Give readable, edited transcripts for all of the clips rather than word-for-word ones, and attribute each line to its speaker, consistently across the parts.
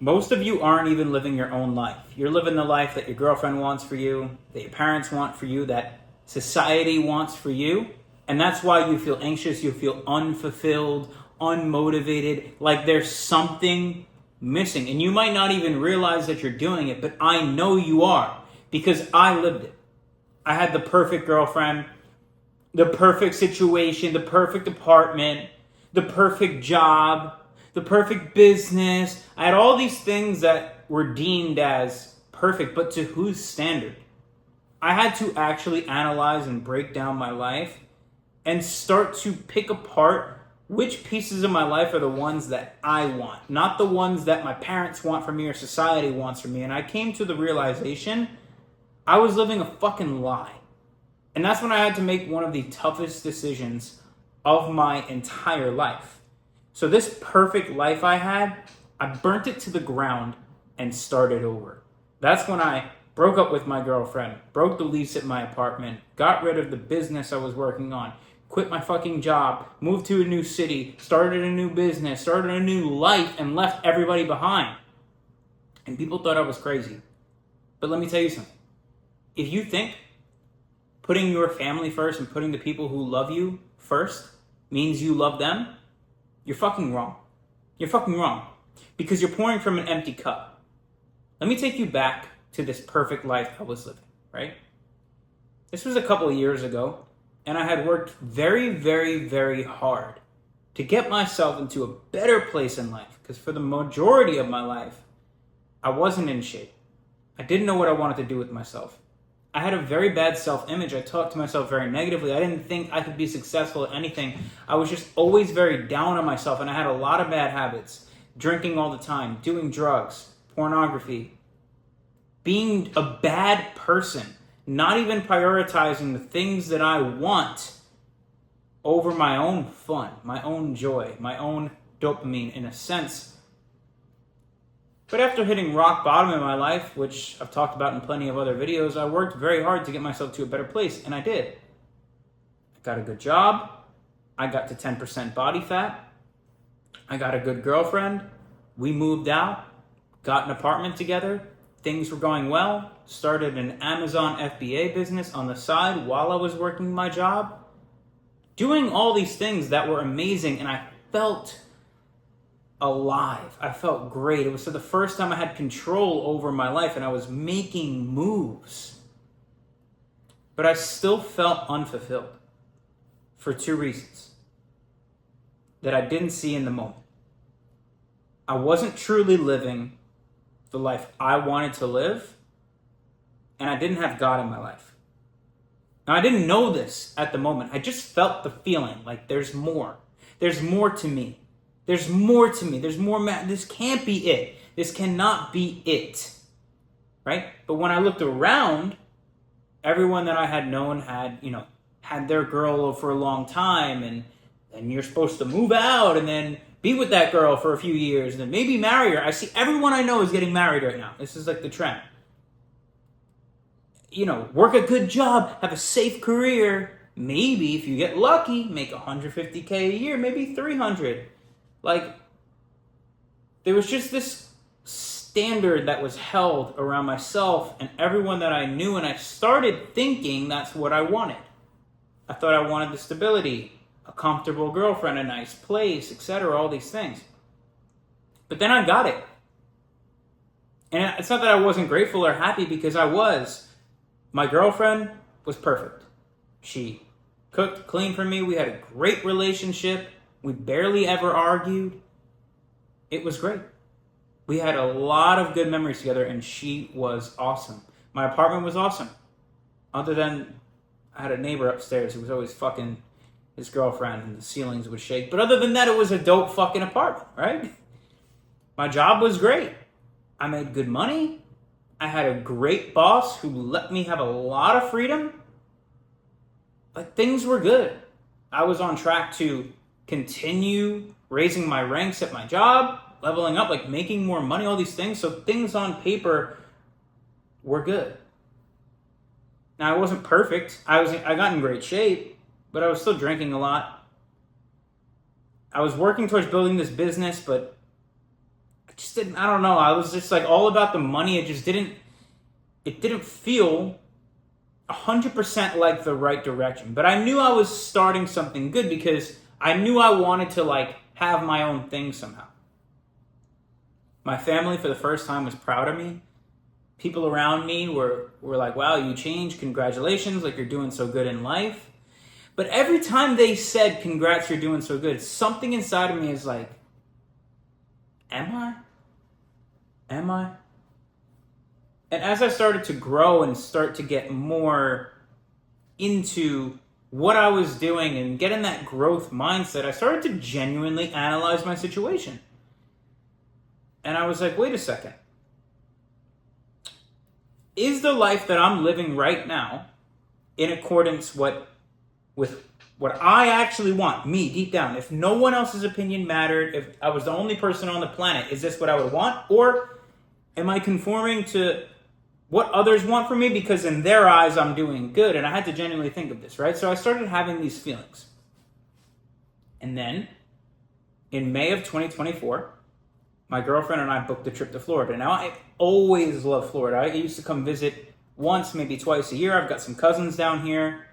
Speaker 1: Most of you aren't even living your own life. You're living the life that your girlfriend wants for you, that your parents want for you, that society wants for you. And that's why you feel anxious, you feel unfulfilled, unmotivated, like there's something missing. And you might not even realize that you're doing it, but I know you are because I lived it. I had the perfect girlfriend, the perfect situation, the perfect apartment, the perfect job, the perfect business. I had all these things that were deemed as perfect, but to whose standard? I had to actually analyze and break down my life and start to pick apart which pieces of my life are the ones that I want, not the ones that my parents want from me or society wants from me. And I came to the realization I was living a fucking lie. And that's when I had to make one of the toughest decisions of my entire life. So this perfect life I had, I burnt it to the ground and started over. That's when I broke up with my girlfriend, broke the lease at my apartment, got rid of the business I was working on, quit my fucking job, moved to a new city, started a new business, started a new life, and left everybody behind. And people thought I was crazy. But let me tell you something. If you think putting your family first and putting the people who love you first means you love them, you're fucking wrong. You're fucking wrong. Because you're pouring from an empty cup. Let me take you back to this perfect life I was living, right? This was a couple of years ago, and I had worked very, very, very hard to get myself into a better place in life. Because for the majority of my life, I wasn't in shape. I didn't know what I wanted to do with myself. I had a very bad self-image. I talked to myself very negatively. I didn't think I could be successful at anything. I was just always very down on myself, and I had a lot of bad habits. Drinking all the time, doing drugs, pornography, being a bad person, not even prioritizing the things that I want over my own fun, my own joy, my own dopamine, in a sense. But after hitting rock bottom in my life, which I've talked about in plenty of other videos, I worked very hard to get myself to a better place, and I did. I got a good job. I got to 10% body fat. I got a good girlfriend. We moved out, got an apartment together. Things were going well. Started an Amazon FBA business on the side while I was working my job. Doing all these things that were amazing, and I felt alive. I felt great. It was for the first time I had control over my life and I was making moves. But I still felt unfulfilled for two reasons that I didn't see in the moment. I wasn't truly living the life I wanted to live, and I didn't have God in my life. Now, I didn't know this at the moment. I just felt the feeling like there's more. There's more to me. There's more to me. There's more. This can't be it. This cannot be it. Right? But when I looked around, everyone that I had known had their girl for a long time, and you're supposed to move out and then be with that girl for a few years and then maybe marry her. I see everyone I know is getting married right now. This is like the trend. Work a good job, have a safe career. Maybe if you get lucky, make $150K a year, maybe 300. Like, there was just this standard that was held around myself and everyone that I knew, and I started thinking that's what I wanted. I thought I wanted the stability, a comfortable girlfriend, a nice place, etc., all these things. But then I got it. And it's not that I wasn't grateful or happy, because I was. My girlfriend was perfect. She cooked, cleaned for me. We had a great relationship. We barely ever argued. It was great. We had a lot of good memories together, and she was awesome. My apartment was awesome. Other than I had a neighbor upstairs who was always fucking his girlfriend, and the ceilings would shake. But other than that, it was a dope fucking apartment, right? My job was great. I made good money. I had a great boss who let me have a lot of freedom. Like, things were good. I was on track to continue raising my ranks at my job, leveling up, like making more money, all these things. So things on paper were good. Now, I wasn't perfect. I got in great shape, but I was still drinking a lot. I was working towards building this business, but I just didn't, I don't know. I was just like all about the money. It didn't feel 100% like the right direction. But I knew I was starting something good because I knew I wanted to like have my own thing somehow. My family for the first time was proud of me. People around me were like, wow, you changed, congratulations, like you're doing so good in life. But every time they said, congrats, you're doing so good, something inside of me is like, am I? Am I? And as I started to grow and start to get more into what I was doing and get in that growth mindset, I started to genuinely analyze my situation. And I was like, wait a second. Is the life that I'm living right now in accordance with what I actually want, me, deep down? If no one else's opinion mattered, if I was the only person on the planet, is this what I would want? Or am I conforming to what others want from me because in their eyes I'm doing good? And I had to genuinely think of this, right? So I started having these feelings. And then in May of 2024, my girlfriend and I booked a trip to Florida. Now, I always love Florida. I used to come visit once, maybe twice a year. I've got some cousins down here.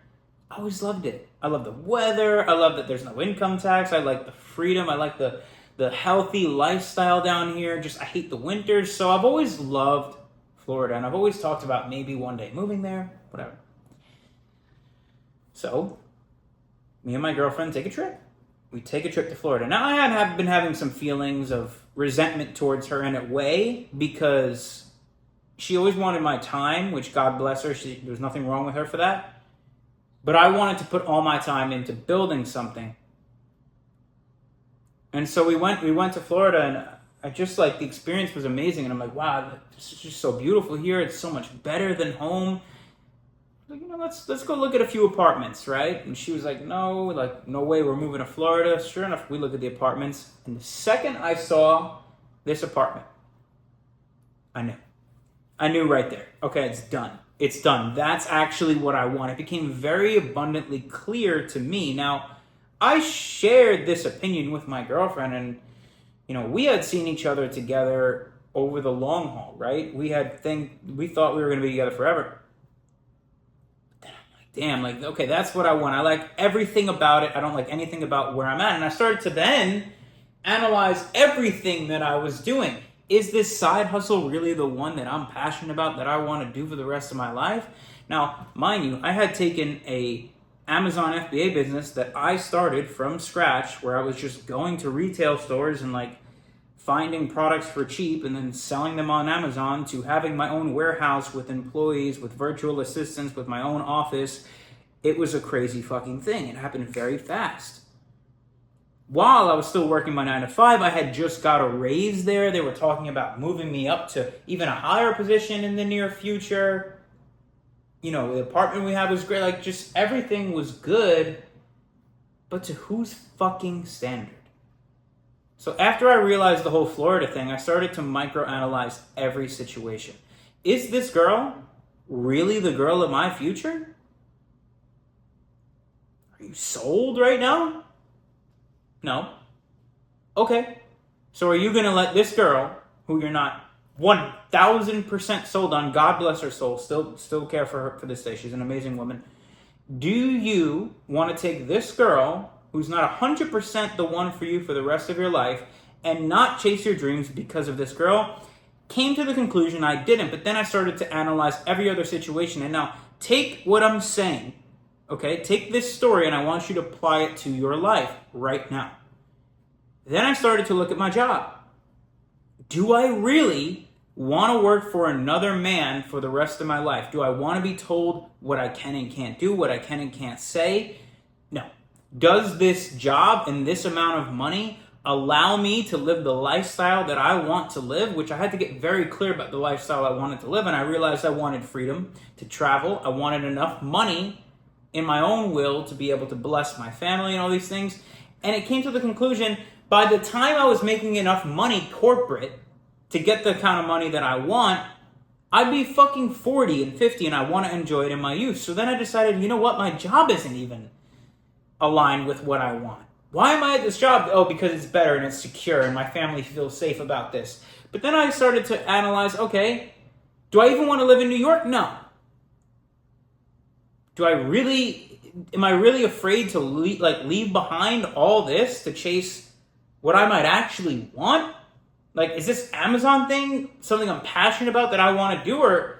Speaker 1: I always loved it. I love the weather. I love that there's no income tax. I like the freedom. I like the healthy lifestyle down here. I hate the winters. So I've always loved Florida, and I've always talked about maybe one day moving there, whatever. So, me and my girlfriend take a trip. We take a trip to Florida. Now, I have been having some feelings of resentment towards her in a way because she always wanted my time, which God bless her, there was nothing wrong with her for that. But I wanted to put all my time into building something. And so we went to Florida, and I just like, the experience was amazing. And I'm like, wow, this is just so beautiful here. It's so much better than home. Like, let's go look at a few apartments, right? And she was like, no way, we're moving to Florida. Sure enough, we looked at the apartments. And the second I saw this apartment, I knew right there. Okay, it's done. It's done. That's actually what I want. It became very abundantly clear to me. Now, I shared this opinion with my girlfriend, and we had seen each other together over the long haul, right? We thought we were going to be together forever. Damn, okay, that's what I want. I like everything about it. I don't like anything about where I'm at. And I started to then analyze everything that I was doing. Is this side hustle really the one that I'm passionate about, that I want to do for the rest of my life? Now, mind you, I had taken a Amazon FBA business that I started from scratch, where I was just going to retail stores and finding products for cheap and then selling them on Amazon, to having my own warehouse with employees, with virtual assistants, with my own office. It was a crazy fucking thing. It happened very fast. While I was still working my 9 to 5, I had just got a raise there. They were talking about moving me up to even a higher position in the near future. The apartment we had was great. Just everything was good. But to whose fucking standard? So after I realized the whole Florida thing, I started to microanalyze every situation. Is this girl really the girl of my future? Are you sold right now? No. Okay. So are you going to let this girl, who you're not 1,000% sold on, God bless her soul, still care for her for this day, she's an amazing woman. Do you want to take this girl, who's not 100% the one for you for the rest of your life, and not chase your dreams because of this girl? Came to the conclusion I didn't, but then I started to analyze every other situation. And now, take what I'm saying, okay? Take this story, and I want you to apply it to your life right now. Then I started to look at my job. Do I really want to work for another man for the rest of my life? Do I want to be told what I can and can't do, what I can and can't say? No. Does this job and this amount of money allow me to live the lifestyle that I want to live? Which I had to get very clear about the lifestyle I wanted to live. And I realized I wanted freedom to travel. I wanted enough money in my own will to be able to bless my family and all these things. And it came to the conclusion, by the time I was making enough money corporate to get the kind of money that I want, I'd be fucking 40 and 50, and I want to enjoy it in my youth. So then I decided, you know what? My job isn't even aligned with what I want. Why am I at this job? Oh, because it's better and it's secure and my family feels safe about this. But then I started to analyze, okay, do I even want to live in New York? No. Am I really afraid to leave behind all this to chase what I might actually want? Like, is this Amazon thing something I'm passionate about that I want to do? Or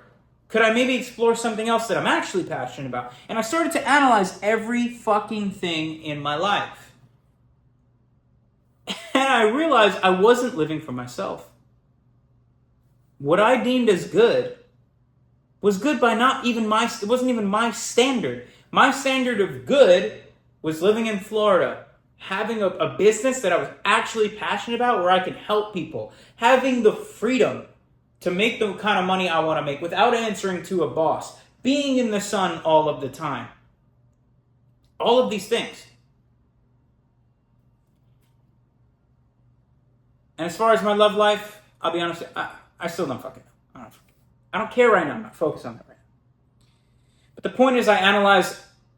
Speaker 1: could I maybe explore something else that I'm actually passionate about? And I started to analyze every fucking thing in my life. And I realized I wasn't living for myself. What I deemed as good was good by it wasn't even my standard. My standard of good was living in Florida, having a business that I was actually passionate about where I could help people, having the freedom to make the kind of money I want to make without answering to a boss, being in the sun all of the time. All of these things. And as far as my love life, I'll be honest, I still don't fucking know. I don't care right now. I'm not focused on that right now. But the point is I analyzed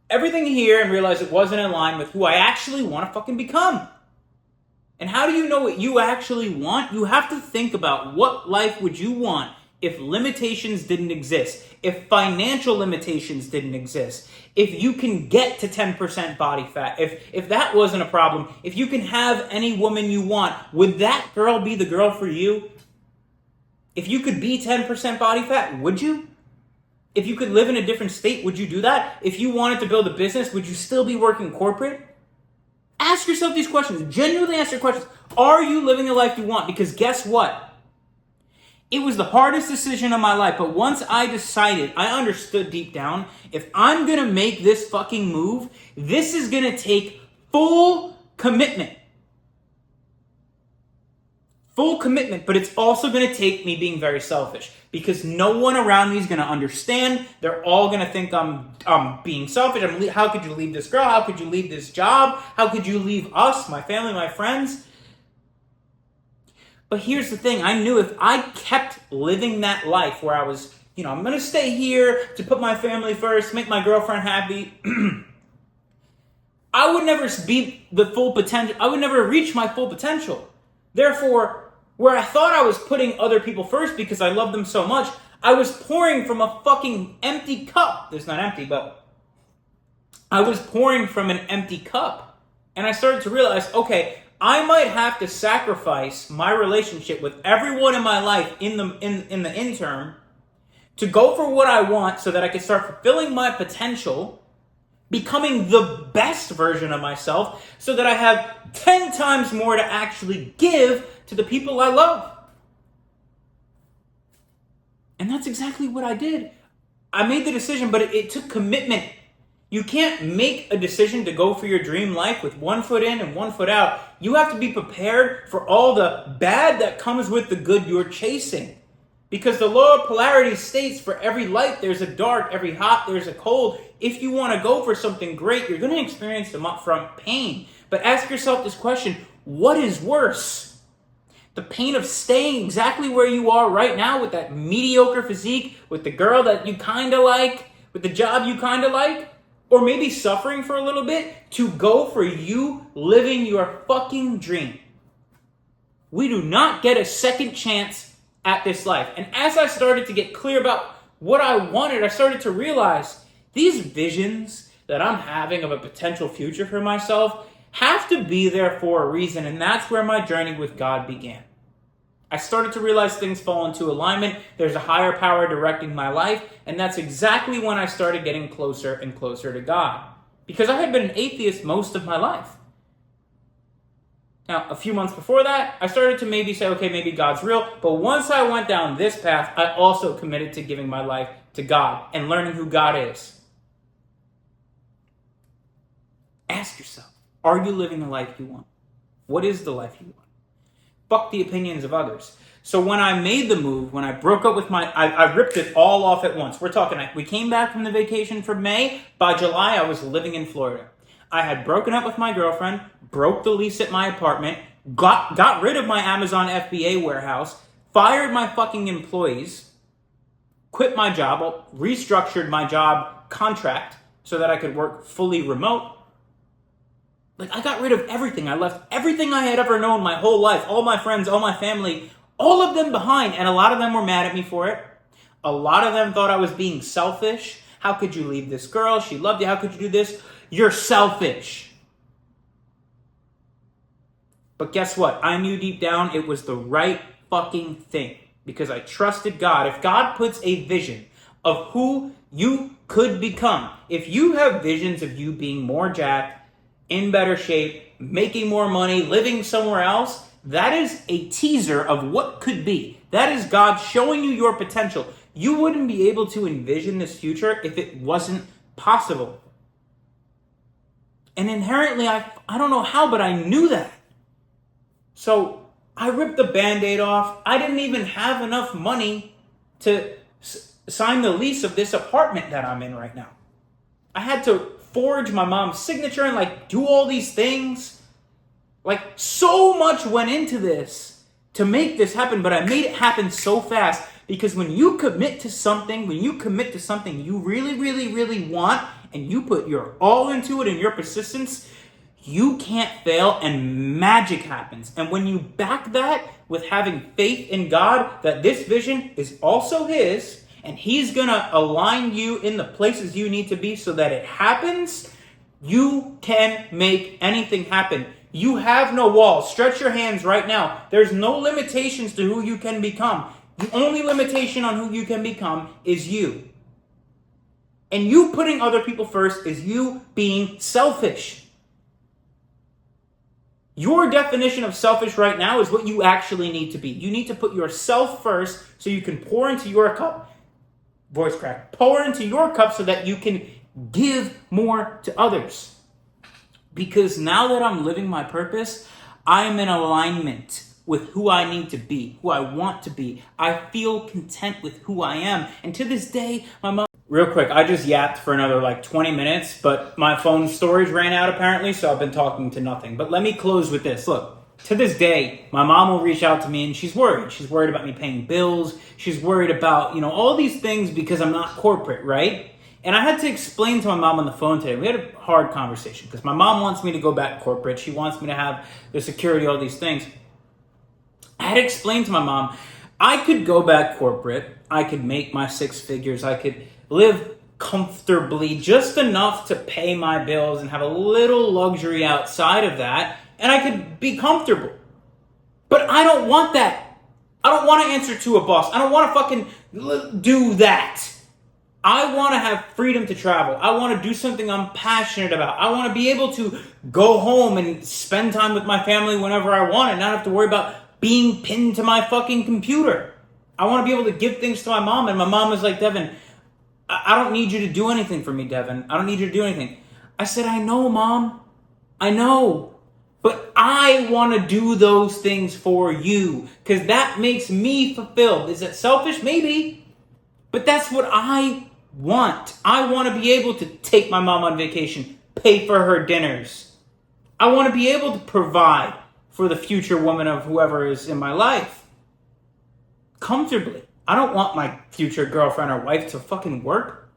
Speaker 1: everything here and realized it wasn't in line with who I actually want to fucking become. And how do you know what you actually want? You have to think about what life would you want if limitations didn't exist, if financial limitations didn't exist, if you can get to 10% body fat, if that wasn't a problem, if you can have any woman you want, would that girl be the girl for you? If you could be 10% body fat, would you? If you could live in a different state, would you do that? If you wanted to build a business, would you still be working corporate? Ask yourself these questions. Genuinely ask your questions. Are you living the life you want? Because guess what? It was the hardest decision of my life, but once I decided, I understood deep down, if I'm going to make this fucking move, this is going to take full commitment. Full commitment, but it's also going to take me being very selfish because no one around me is going to understand. They're all going to think I'm being selfish. How could you leave this girl? How could you leave this job? How could you leave us, my family, my friends? But here's the thing. I knew if I kept living that life where I was, I'm going to stay here to put my family first, make my girlfriend happy, I would never be the full potential. I would never reach my full potential. Therefore, where I thought I was putting other people first because I love them so much, I was pouring from a fucking empty cup. It's not empty, but I was pouring from an empty cup. And I started to realize, okay, I might have to sacrifice my relationship with everyone in my life in the interim to go for what I want so that I can start fulfilling my potential, becoming the best version of myself so that I have 10 times more to actually give to the people I love. And that's exactly what I did. I made the decision, but it took commitment. You can't make a decision to go for your dream life with one foot in and one foot out. You have to be prepared for all the bad that comes with the good you're chasing. Because the law of polarity states for every light there's a dark, every hot there's a cold. If you want to go for something great, you're going to experience some upfront pain. But ask yourself this question, what is worse? The pain of staying exactly where you are right now with that mediocre physique, with the girl that you kind of like, with the job you kind of like, or maybe suffering for a little bit to go for you living your fucking dream. We do not get a second chance at this life. And as I started to get clear about what I wanted, I started to realize these visions that I'm having of a potential future for myself have to be there for a reason, and that's where my journey with God began. I started to realize things fall into alignment. There's a higher power directing my life, and that's exactly when I started getting closer and closer to God. Because I had been an atheist most of my life. Now, a few months before that, I started to maybe say, okay, maybe God's real. But once I went down this path, I also committed to giving my life to God and learning who God is. Ask yourself, are you living the life you want? What is the life you want? Fuck the opinions of others. So when I made the move, when I broke up with I ripped it all off at once. We're talking, we came back from the vacation for May. By July, I was living in Florida. I had broken up with my girlfriend, broke the lease at my apartment, got rid of my Amazon FBA warehouse, fired my fucking employees, quit my job, restructured my job contract so that I could work fully remote. Like, I got rid of everything. I left everything I had ever known my whole life, all my friends, all my family, all of them behind. And a lot of them were mad at me for it. A lot of them thought I was being selfish. How could you leave this girl? She loved you. How could you do this? You're selfish. But guess what? I knew deep down it was the right fucking thing because I trusted God. If God puts a vision of who you could become, if you have visions of you being more jacked, in better shape, making more money, living somewhere else, that is a teaser of what could be. That is God showing you your potential. You wouldn't be able to envision this future if it wasn't possible. And inherently, I don't know how, but I knew that. So I ripped the Band-Aid off. I didn't even have enough money to sign the lease of this apartment that I'm in right now. I had to forge my mom's signature and do all these things. So much went into this to make this happen, but I made it happen so fast because when you commit to something you really, really, really want and you put your all into it and your persistence, you can't fail and magic happens. And when you back that with having faith in God that this vision is also His, and He's going to align you in the places you need to be so that it happens, you can make anything happen. You have no walls. Stretch your hands right now. There's no limitations to who you can become. The only limitation on who you can become is you. And you putting other people first is you being selfish. Your definition of selfish right now is what you actually need to be. You need to put yourself first so you can pour into your cup. Voice crack. Pour into your cup so that you can give more to others. Because now that I'm living my purpose, I'm in alignment with who I need to be, who I want to be. I feel content with who I am. And to this day, my mom... Real quick, I just yapped for another 20 minutes, but my phone storage ran out apparently, so I've been talking to nothing. But let me close with this. Look, to this day, my mom will reach out to me and she's worried. She's worried about me paying bills. She's worried about, all these things because I'm not corporate, right? And I had to explain to my mom on the phone today. We had a hard conversation because my mom wants me to go back corporate. She wants me to have the security, all these things. I had to explain to my mom, I could go back corporate. I could make my 6 figures. I could live comfortably, just enough to pay my bills and have a little luxury outside of that, and I could be comfortable. But I don't want that. I don't want to answer to a boss. I don't want to fucking do that. I want to have freedom to travel. I want to do something I'm passionate about. I want to be able to go home and spend time with my family whenever I want and not have to worry about being pinned to my fucking computer. I want to be able to give things to my mom, and my mom was like, Devin, I don't need you to do anything for me, Devin. I don't need you to do anything. I said, I know, Mom. I know. But I want to do those things for you because that makes me fulfilled. Is it selfish? Maybe. But that's what I want. I want to be able to take my mom on vacation, pay for her dinners. I want to be able to provide for the future woman of whoever is in my life comfortably. I don't want my future girlfriend or wife to fucking work.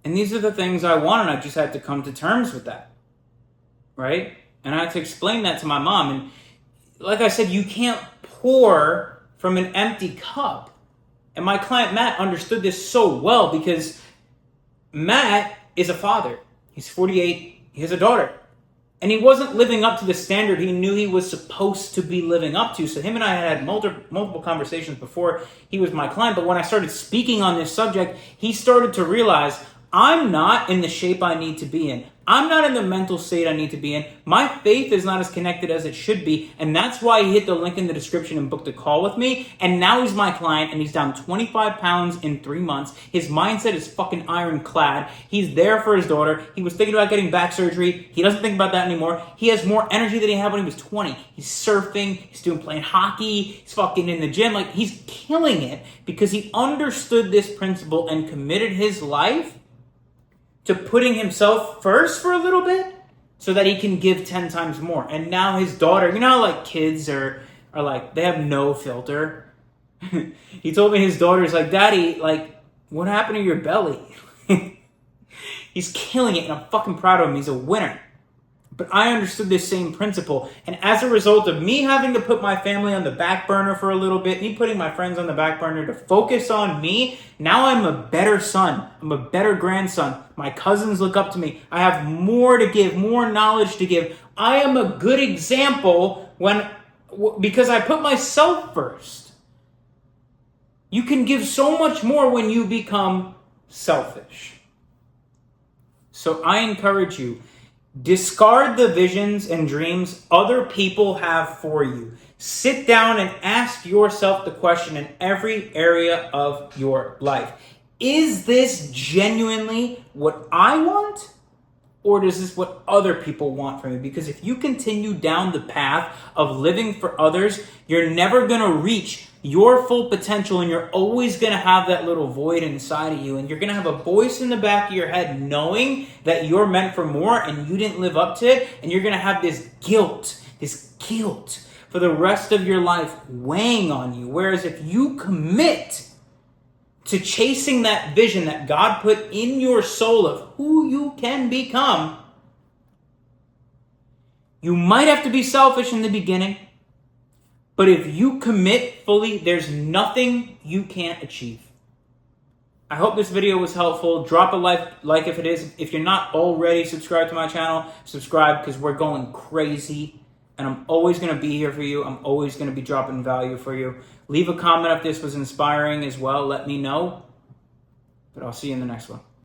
Speaker 1: And these are the things I want, and I just had to come to terms with that. Right? And I had to explain that to my mom. And like I said, you can't pour from an empty cup. And my client Matt understood this so well because Matt is a father. He's 48. He has a daughter. And he wasn't living up to the standard he knew he was supposed to be living up to. So him and I had multiple conversations before he was my client. But when I started speaking on this subject, he started to realize I'm not in the shape I need to be in. I'm not in the mental state I need to be in. My faith is not as connected as it should be. And that's why he hit the link in the description and booked a call with me. And now he's my client and he's down 25 pounds in 3 months. His mindset is fucking ironclad. He's there for his daughter. He was thinking about getting back surgery. He doesn't think about that anymore. He has more energy than he had when he was 20. He's surfing. He's playing hockey. He's fucking in the gym. He's killing it because he understood this principle and committed his life to putting himself first for a little bit so that he can give 10 times more. And now his daughter, kids are they have no filter. He told me his daughter's like, Daddy, what happened to your belly? He's killing it, and I'm fucking proud of him. He's a winner. But I understood this same principle. And as a result of me having to put my family on the back burner for a little bit, me putting my friends on the back burner to focus on me, now I'm a better son. I'm a better grandson. My cousins look up to me. I have more to give, more knowledge to give. I am a good example because I put myself first. You can give so much more when you become selfish. So I encourage you, discard the visions and dreams other people have for you. Sit down and ask yourself the question in every area of your life. Is this genuinely what I want? Or is this what other people want from me? Because if you continue down the path of living for others, you're never going to reach your full potential, and you're always going to have that little void inside of you, and you're going to have a voice in the back of your head knowing that you're meant for more and you didn't live up to it, and you're going to have this guilt for the rest of your life weighing on you. Whereas if you commit to chasing that vision that God put in your soul of who you can become, you might have to be selfish in the beginning, but if you commit fully, there's nothing you can't achieve. I hope this video was helpful. Drop a like if it is. If you're not already subscribed to my channel, subscribe, because we're going crazy. And I'm always going to be here for you. I'm always going to be dropping value for you. Leave a comment if this was inspiring as well. Let me know. But I'll see you in the next one.